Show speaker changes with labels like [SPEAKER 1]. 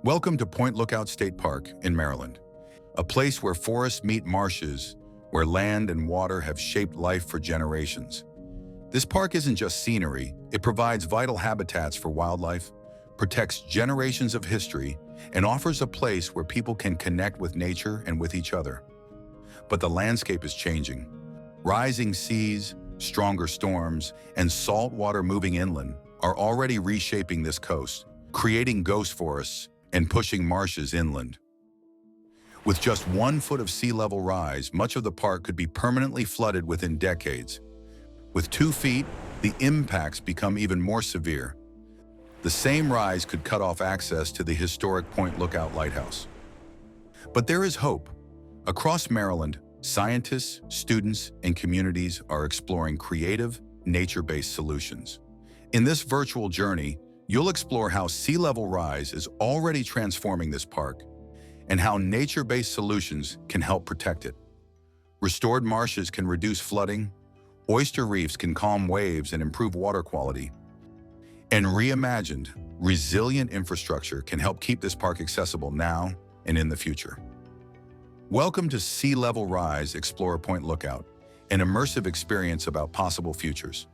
[SPEAKER 1] Welcome to Point Lookout State Park in Maryland, a place where forests meet marshes, where land and water have shaped life for generations. This park isn't just scenery, it provides vital habitats for wildlife, protects generations of history, and offers a place where people can connect with nature and with each other. But the landscape is changing. Rising seas, stronger storms, and salt water moving inland are already reshaping this coast, creating ghost forests and pushing marshes inland. With just 1 foot of sea level rise, much of the park could be permanently flooded within decades. With 2 feet, the impacts become even more severe. The same rise could cut off access to the historic Point Lookout Lighthouse. But there is hope. Across Maryland, scientists, students, and communities are exploring creative, nature-based solutions. In this virtual journey, you'll explore how sea level rise is already transforming this park and how nature-based solutions can help protect it. Restored marshes can reduce flooding, oyster reefs can calm waves and improve water quality, and reimagined, resilient infrastructure can help keep this park accessible now and in the future. Welcome to Sea Level Rise Explore Point Lookout, an immersive experience about possible futures.